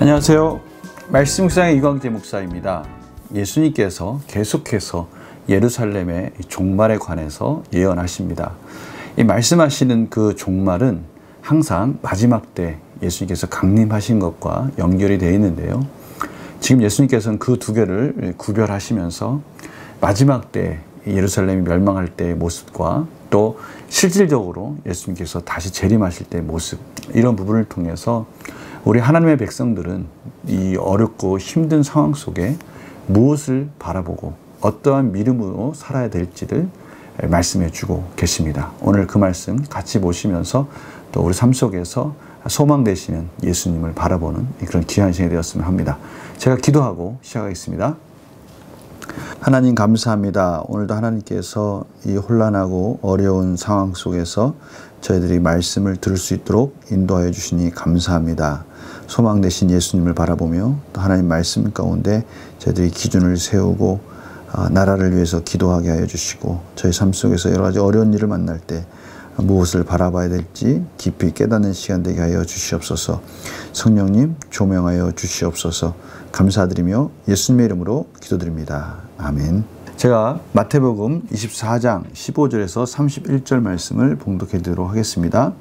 안녕하세요. 말씀 묵상의 이광재 목사입니다. 예수님께서 계속해서 예루살렘의 종말에 관해서 예언하십니다. 이 말씀하시는 그 종말은 항상 마지막 때 예수님께서 강림하신 것과 연결이 되어 있는데요. 지금 예수님께서는 그 두 개를 구별하시면서 마지막 때 예루살렘이 멸망할 때의 모습과 또 실질적으로 예수님께서 다시 재림하실 때의 모습, 이런 부분을 통해서 우리 하나님의 백성들은 이 어렵고 힘든 상황 속에 무엇을 바라보고 어떠한 믿음으로 살아야 될지를 말씀해 주고 계십니다. 오늘 그 말씀 같이 보시면서 또 우리 삶 속에서 소망 되시는 예수님을 바라보는 그런 귀한 시간이 되었으면 합니다. 제가 기도하고 시작하겠습니다. 하나님 감사합니다. 오늘도 하나님께서 이 혼란하고 어려운 상황 속에서 저희들이 말씀을 들을 수 있도록 인도하여 주시니 감사합니다. 소망 되신 예수님을 바라보며 또 하나님 말씀 가운데 저희들이 기준을 세우고 나라를 위해서 기도하게 하여 주시고 저희 삶 속에서 여러 가지 어려운 일을 만날 때 무엇을 바라봐야 될지 깊이 깨닫는 시간 되게 하여 주시옵소서. 성령님 조명하여 주시옵소서. 감사드리며 예수님의 이름으로 기도드립니다. 아멘. 제가 마태복음 24장 15절에서 31절 말씀을 봉독해 드리도록 하겠습니다.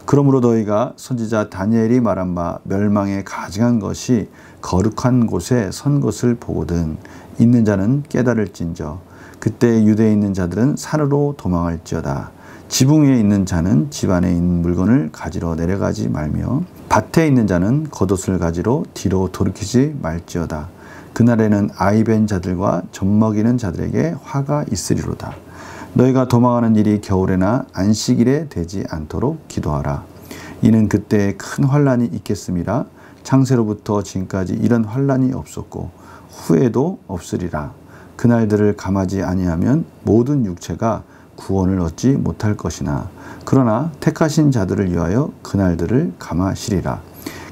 그러므로 너희가 선지자 다니엘이 말한 바 멸망에 가증한 것이 거룩한 곳에 선 것을 보거든 있는 자는 깨달을진저 그때 유대에 있는 자들은 산으로 도망할지어다. 지붕 위에 있는 자는 집 안에 있는 물건을 가지러 내려가지 말며 밭에 있는 자는 겉옷을 가지러 뒤로 돌이키지 말지어다. 그날에는 아이 벤 자들과 젖먹이는 자들에게 화가 있으리로다. 너희가 도망하는 일이 겨울에나 안식일에 되지 않도록 기도하라. 이는 그때에 큰 환란이 있겠음이라. 창세로부터 지금까지 이런 환란이 없었고 후에도 없으리라. 그날들을 감하지 아니하면 모든 육체가 구원을 얻지 못할 것이나 그러나 택하신 자들을 위하여 그날들을 감하시리라.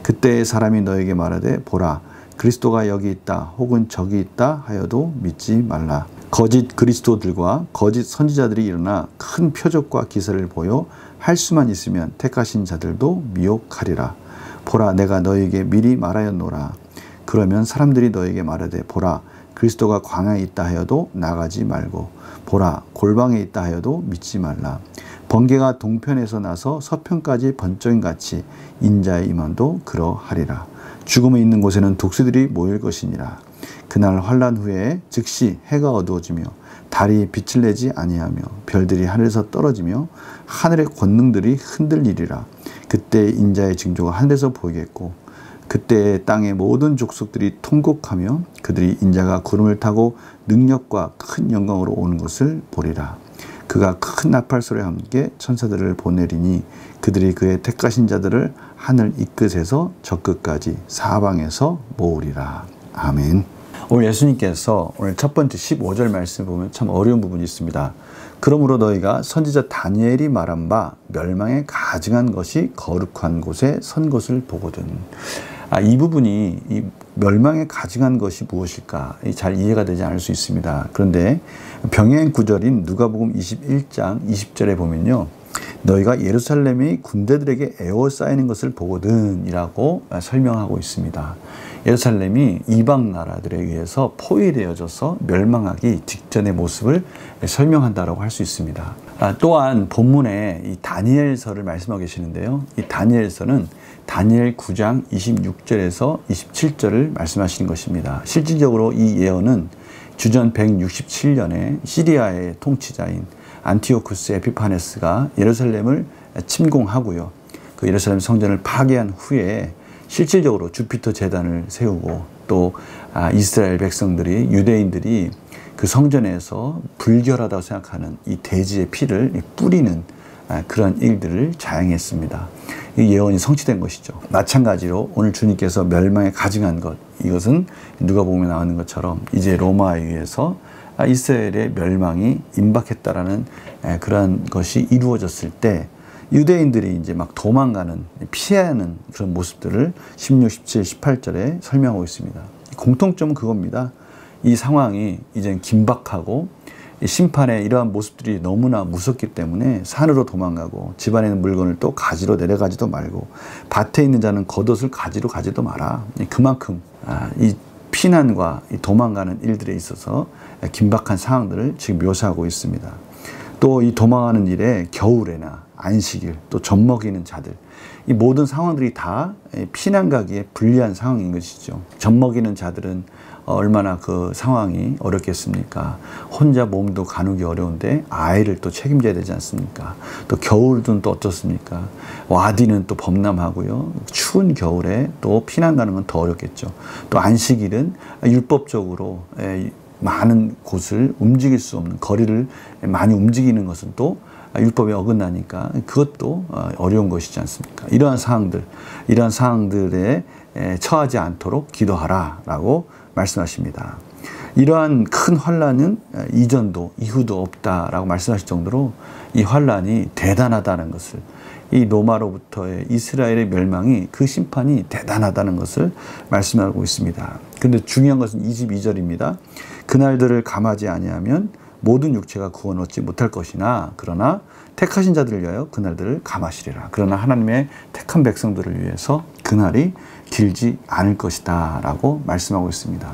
그때의 사람이 너에게 말하되 보라 그리스도가 여기 있다 혹은 저기 있다 하여도 믿지 말라. 거짓 그리스도들과 거짓 선지자들이 일어나 큰 표적과 기사를 보여 할 수만 있으면 택하신 자들도 미혹하리라. 보라 내가 너에게 미리 말하였노라. 그러면 사람들이 너에게 말하되 보라 그리스도가 광야에 있다 하여도 나가지 말고 보라 골방에 있다 하여도 믿지 말라. 번개가 동편에서 나서 서편까지 번쩍인같이 인자의 임함도 그러하리라. 죽음이 있는 곳에는 독수들이 모일 것이니라. 그날 환란 후에 즉시 해가 어두워지며 달이 빛을 내지 아니하며 별들이 하늘에서 떨어지며 하늘의 권능들이 흔들리리라. 그때 인자의 징조가 하늘에서 보이겠고 그때 땅의 모든 족속들이 통곡하며 그들이 인자가 구름을 타고 능력과 큰 영광으로 오는 것을 보리라. 그가 큰 나팔 소리와 함께 천사들을 보내리니 그들이 그의 택하신 자들을 하늘 이 끝에서 저 끝까지 사방에서 모으리라. 아멘. 오늘 예수님께서 오늘 첫 번째 15절 말씀을 보면 참 어려운 부분이 있습니다. 그러므로 너희가 선지자 다니엘이 말한 바 멸망에 가증한 것이 거룩한 곳에 선 것을 보거든. 이 부분이 이 멸망에 가증한 것이 무엇일까 잘 이해가 되지 않을 수 있습니다. 그런데 병행 구절인 누가복음 21장 20절에 보면요. 너희가 예루살렘이 군대들에게 에워싸이는 것을 보거든 이라고 설명하고 있습니다. 예루살렘이 이방 나라들에 의해서 포위되어져서 멸망하기 직전의 모습을 설명한다라고 할 수 있습니다. 또한 본문에 이 다니엘서를 말씀하고 계시는데요. 이 다니엘서는 다니엘 9장 26절에서 27절을 말씀하시는 것입니다. 실질적으로 이 예언은 주전 167년에 시리아의 통치자인 안티오쿠스 에피파네스가 예루살렘을 침공하고요. 그 예루살렘 성전을 파괴한 후에 실질적으로 주피터 제단을 세우고 또 이스라엘 백성들이 유대인들이 그 성전에서 불결하다고 생각하는 이 돼지의 피를 뿌리는 그런 일들을 자행했습니다. 이 예언이 성취된 것이죠. 마찬가지로 오늘 주님께서 멸망에 가증한 것, 이것은 누가복음에 나오는 것처럼 이제 로마에 의해서 이스라엘의 멸망이 임박했다라는 그런 것이 이루어졌을 때 유대인들이 이제 막 도망가는, 피하는 그런 모습들을 16, 17, 18절에 설명하고 있습니다. 공통점은 그겁니다. 이 상황이 이제 긴박하고 이 심판의 이러한 모습들이 너무나 무섭기 때문에 산으로 도망가고 집안에 있는 물건을 또 가지러 내려가지도 말고 밭에 있는 자는 겉옷을 가지러 가지도 마라. 그만큼 이 피난과 이 도망가는 일들에 있어서 긴박한 상황들을 지금 묘사하고 있습니다. 또 이 도망하는 일에 겨울에나 안식일, 또 젖먹이는 자들, 이 모든 상황들이 다 피난 가기에 불리한 상황인 것이죠. 젖먹이는 자들은 얼마나 그 상황이 어렵겠습니까? 혼자 몸도 가누기 어려운데 아이를 또 책임져야 되지 않습니까? 또 겨울은 또 어떻습니까? 와디는 또 범람하고요. 추운 겨울에 또 피난 가는 건 더 어렵겠죠. 또 안식일은 율법적으로 많은 곳을 움직일 수 없는, 거리를 많이 움직이는 것은 또 율법에 어긋나니까 그것도 어려운 것이지 않습니까? 이러한 상황들에 처하지 않도록 기도하라라고 말씀하십니다. 이러한 큰 환란은 이전도 이후도 없다라고 말씀하실 정도로 이 환란이 대단하다는 것을, 이 로마로부터의 이스라엘의 멸망이, 그 심판이 대단하다는 것을 말씀하고 있습니다. 그런데 중요한 것은 22절입니다. 그날들을 감하지 아니하면 모든 육체가 구원 얻지 못할 것이나 그러나 택하신 자들을 위하여 그날들을 감하시리라. 그러나 하나님의 택한 백성들을 위해서 그날이 길지 않을 것이다 라고 말씀하고 있습니다.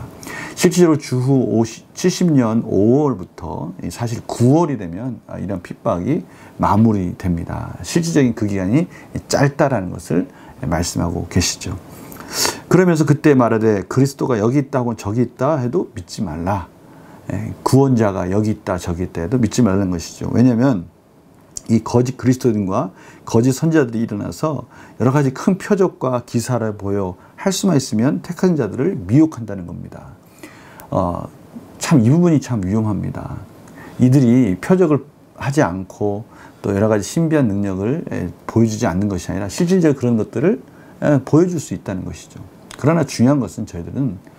실질적으로 주후 70년 5월부터 사실 9월이 되면 이런 핍박이 마무리됩니다. 실질적인 그 기간이 짧다라는 것을 말씀하고 계시죠. 그러면서 그때 말하되 그리스도가 여기 있다 혹은 저기 있다 해도 믿지 말라. 구원자가 여기 있다 저기 있다 해도 믿지 말라는 것이죠. 왜냐하면 이 거짓 그리스도인과 거짓 선지자들이 일어나서 여러 가지 큰 표적과 기사를 보여 할 수만 있으면 택한 자들을 미혹한다는 겁니다. 참 이 부분이 참 위험합니다. 이들이 표적을 하지 않고 또 여러 가지 신비한 능력을 보여주지 않는 것이 아니라 실질적으로 그런 것들을 보여줄 수 있다는 것이죠. 그러나 중요한 것은 저희들은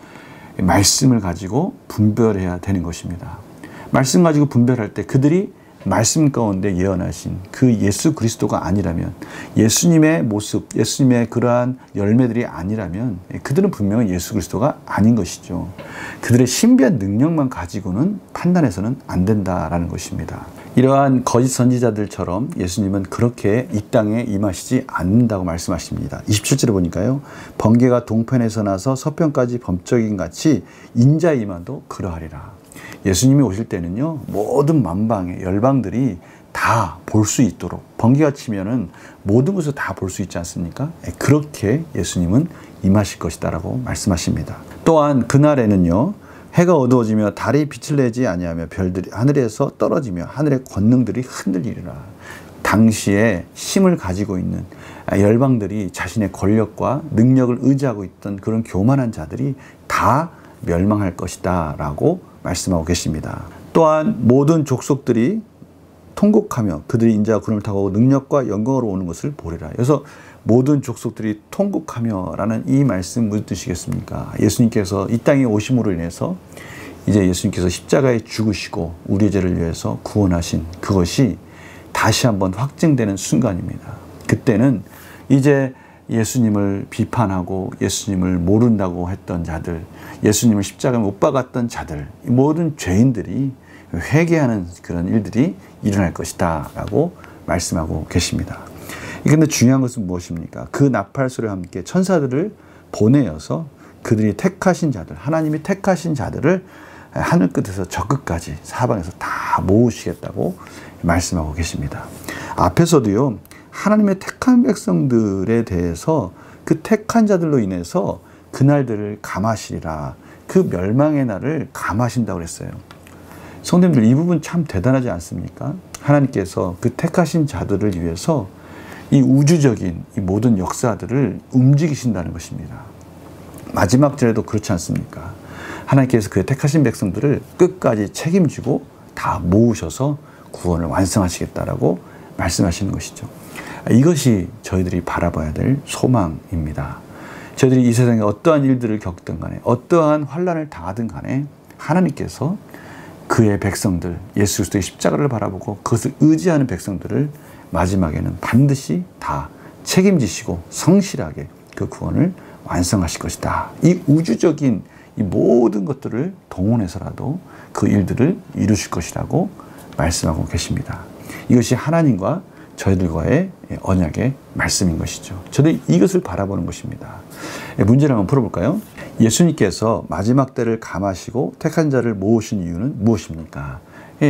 말씀을 가지고 분별해야 되는 것입니다. 말씀 가지고 분별할 때 그들이 말씀 가운데 예언하신 그 예수 그리스도가 아니라면, 예수님의 모습, 예수님의 그러한 열매들이 아니라면 그들은 분명히 예수 그리스도가 아닌 것이죠. 그들의 신비한 능력만 가지고는 판단해서는 안 된다라는 것입니다. 이러한 거짓 선지자들처럼 예수님은 그렇게 이 땅에 임하시지 않는다고 말씀하십니다. 27절에 보니까요. 번개가 동편에서 나서 서편까지 범적인 같이 인자 임하도 그러하리라. 예수님이 오실 때는요, 모든 만방의 열방들이 다 볼 수 있도록, 번개가 치면은 모든 것을 다 볼 수 있지 않습니까? 그렇게 예수님은 임하실 것이다라고 말씀하십니다. 또한 그날에는요, 해가 어두워지며 달이 빛을 내지 아니하며 별들이 하늘에서 떨어지며 하늘의 권능들이 흔들리리라. 당시에 힘을 가지고 있는 열방들이 자신의 권력과 능력을 의지하고 있던 그런 교만한 자들이 다 멸망할 것이다 라고 말씀하고 계십니다. 또한 모든 족속들이 통곡하며 그들이 인자와 구름을 타고 능력과 영광으로 오는 것을 보리라. 그래서 모든 족속들이 통곡하며 라는 이 말씀 무슨 뜻이겠습니까? 예수님께서 이 땅에 오심으로 인해서 이제 예수님께서 십자가에 죽으시고 우리의 죄를 위해서 구원하신 그것이 다시 한번 확증되는 순간입니다. 그때는 이제 예수님을 비판하고 예수님을 모른다고 했던 자들, 예수님을 십자가에 못 박았던 자들, 모든 죄인들이 회개하는 그런 일들이 일어날 것이다 라고 말씀하고 계십니다. 그런데 중요한 것은 무엇입니까? 그 나팔 소리와 함께 천사들을 보내어서 그들이 택하신 자들, 하나님이 택하신 자들을 하늘 끝에서 저 끝까지 사방에서 다 모으시겠다고 말씀하고 계십니다. 앞에서도요, 하나님의 택한 백성들에 대해서 그 택한 자들로 인해서 그날들을 감하시리라, 그 멸망의 날을 감하신다고 그랬어요. 성도님들, 이 부분 참 대단하지 않습니까? 하나님께서 그 택하신 자들을 위해서 이 우주적인 이 모든 역사들을 움직이신다는 것입니다. 마지막 절에도 그렇지 않습니까? 하나님께서 그 택하신 백성들을 끝까지 책임지고 다 모으셔서 구원을 완성하시겠다라고 말씀하시는 것이죠. 이것이 저희들이 바라봐야 될 소망입니다. 저희들이 이 세상에 어떠한 일들을 겪든 간에, 어떠한 환난을 당하든 간에 하나님께서 그의 백성들, 예수 그리스도의 십자가를 바라보고 그것을 의지하는 백성들을 마지막에는 반드시 다 책임지시고 성실하게 그 구원을 완성하실 것이다. 이 우주적인 이 모든 것들을 동원해서라도 그 일들을 이루실 것이라고 말씀하고 계십니다. 이것이 하나님과 저희들과의 언약의 말씀인 것이죠. 저는 이것을 바라보는 것입니다. 문제를 한번 풀어볼까요? 예수님께서 마지막 때를 감하시고 택한 자를 모으신 이유는 무엇입니까?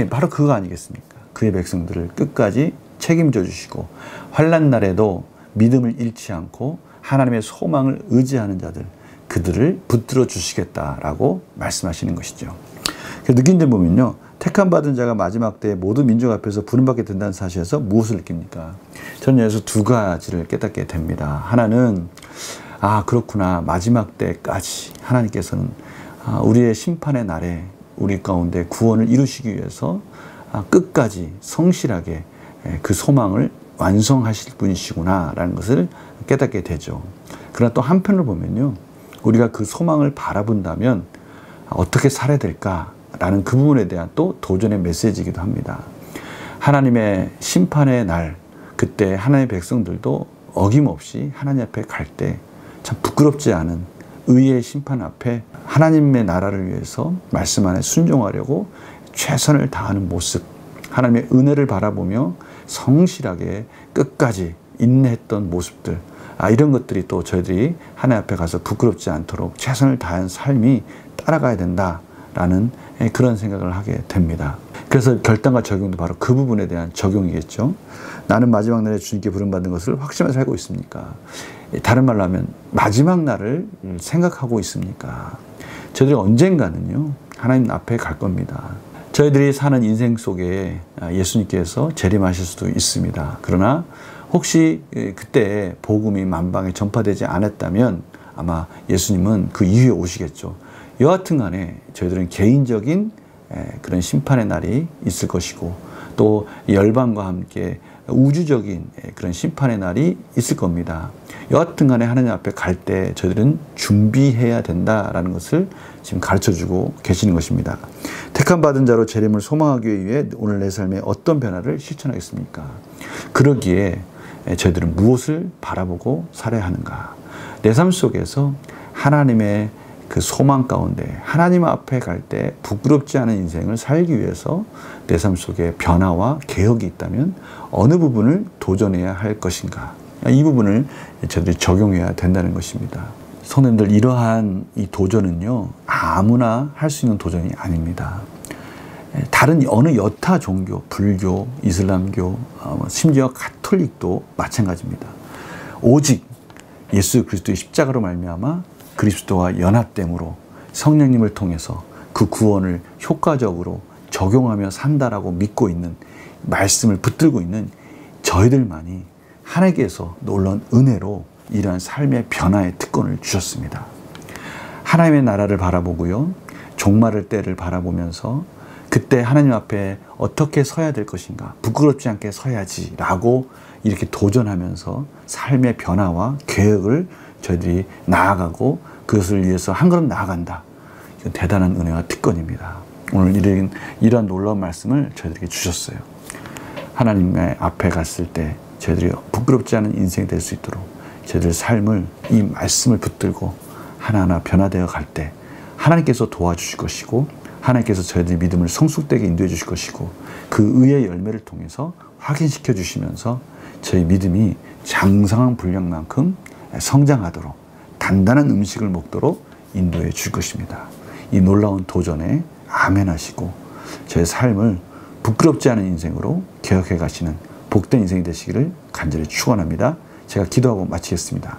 바로 그거 아니겠습니까? 그의 백성들을 끝까지 책임져 주시고 환난 날에도 믿음을 잃지 않고 하나님의 소망을 의지하는 자들, 그들을 붙들어 주시겠다라고 말씀하시는 것이죠. 느낀 점 보면요, 택함 받은 자가 마지막 때에 모든 민족 앞에서 부름받게 된다는 사실에서 무엇을 느낍니까? 저는 여기서 두 가지를 깨닫게 됩니다. 하나는 그렇구나, 마지막 때까지 하나님께서는 우리의 심판의 날에 우리 가운데 구원을 이루시기 위해서 끝까지 성실하게 그 소망을 완성하실 분이시구나 라는 것을 깨닫게 되죠. 그러나 또 한편으로 보면요, 우리가 그 소망을 바라본다면 어떻게 살아야 될까라는 그 부분에 대한 또 도전의 메시지이기도 합니다. 하나님의 심판의 날, 그때 하나님의 백성들도 어김없이 하나님 앞에 갈 때 참 부끄럽지 않은 의의 심판 앞에 하나님의 나라를 위해서 말씀 안에 순종하려고 최선을 다하는 모습, 하나님의 은혜를 바라보며 성실하게 끝까지 인내했던 모습들, 이런 것들이 또 저희들이 하나님 앞에 가서 부끄럽지 않도록 최선을 다한 삶이 따라가야 된다라는 그런 생각을 하게 됩니다. 그래서 결단과 적용도 바로 그 부분에 대한 적용이겠죠. 나는 마지막 날에 주님께 부름받는 것을 확신하며 살고 있습니까? 다른 말로 하면 마지막 날을 생각하고 있습니까? 저희들이 언젠가는요, 하나님 앞에 갈 겁니다. 저희들이 사는 인생 속에 예수님께서 재림하실 수도 있습니다. 그러나 혹시 그때 복음이 만방에 전파되지 않았다면 아마 예수님은 그 이후에 오시겠죠. 여하튼 간에 저희들은 개인적인 그런 심판의 날이 있을 것이고, 또 열방과 함께 우주적인 그런 심판의 날이 있을 겁니다. 여하튼 간에 하나님 앞에 갈 때 저희들은 준비해야 된다라는 것을 지금 가르쳐주고 계시는 것입니다. 택함 받은 자로 재림을 소망하기 위해 오늘 내 삶에 어떤 변화를 실천하겠습니까? 그러기에 저희들은 무엇을 바라보고 살아야 하는가? 내 삶 속에서 하나님의 그 소망 가운데 하나님 앞에 갈 때 부끄럽지 않은 인생을 살기 위해서 내 삶 속에 변화와 개혁이 있다면 어느 부분을 도전해야 할 것인가? 이 부분을 저희들이 적용해야 된다는 것입니다. 성도님들, 이러한 이 도전은요, 아무나 할 수 있는 도전이 아닙니다. 다른 어느 여타 종교, 불교, 이슬람교, 심지어 가톨릭도 마찬가지입니다. 오직 예수 그리스도의 십자가로 말미암아 그리스도와 연합됨으로 성령님을 통해서 그 구원을 효과적으로 적용하며 산다라고 믿고 있는, 말씀을 붙들고 있는 저희들만이 하나님께서 놀라운 은혜로 이러한 삶의 변화의 특권을 주셨습니다. 하나님의 나라를 바라보고요, 종말의 때를 바라보면서 그때 하나님 앞에 어떻게 서야 될 것인가, 부끄럽지 않게 서야지 라고 이렇게 도전하면서 삶의 변화와 계획을 저희들이 나아가고 그것을 위해서 한 걸음 나아간다. 이건 대단한 은혜와 특권입니다. 오늘 이러한 놀라운 말씀을 저희들에게 주셨어요. 하나님의 앞에 갔을 때 저희들이 부끄럽지 않은 인생이 될 수 있도록 저희들 삶을, 이 말씀을 붙들고 하나하나 변화되어 갈 때 하나님께서 도와주실 것이고, 하나님께서 저희들의 믿음을 성숙되게 인도해 주실 것이고, 그 의의 열매를 통해서 확인시켜 주시면서 저희 믿음이 장성한 분량만큼 성장하도록 단단한 음식을 먹도록 인도해 줄 것입니다. 이 놀라운 도전에 아멘 하시고 저의 삶을 부끄럽지 않은 인생으로 개혁해 가시는 복된 인생이 되시기를 간절히 축원합니다. 제가 기도하고 마치겠습니다.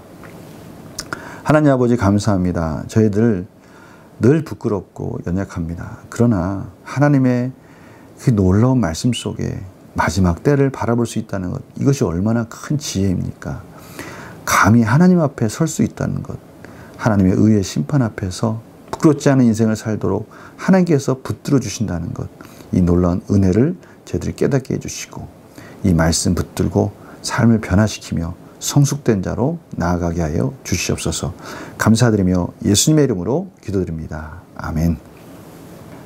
하나님 아버지, 감사합니다. 저희들 늘 부끄럽고 연약합니다. 그러나 하나님의 그 놀라운 말씀 속에 마지막 때를 바라볼 수 있다는 것, 이것이 얼마나 큰 지혜입니까? 감히 하나님 앞에 설 수 있다는 것, 하나님의 의의 심판 앞에서 부끄럽지 않은 인생을 살도록 하나님께서 붙들어 주신다는 것, 이 놀라운 은혜를 저희들이 깨닫게 해주시고 이 말씀 붙들고 삶을 변화시키며 성숙된 자로 나아가게 하여 주시옵소서. 감사드리며 예수님의 이름으로 기도드립니다. 아멘.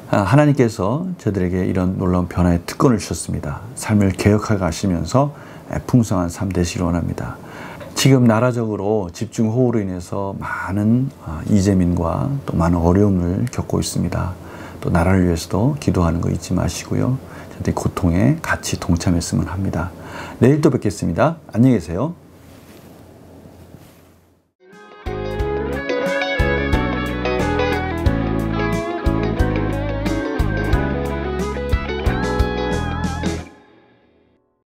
하나님께서 저희들에게 이런 놀라운 변화의 특권을 주셨습니다. 삶을 개혁하게 하시면서 풍성한 삶 되시길 원합니다. 지금 나라적으로 집중호우로 인해서 많은 이재민과 또 많은 어려움을 겪고 있습니다. 또 나라를 위해서도 기도하는 거 잊지 마시고요. 저희 고통에 같이 동참했으면 합니다. 내일 또 뵙겠습니다. 안녕히 계세요.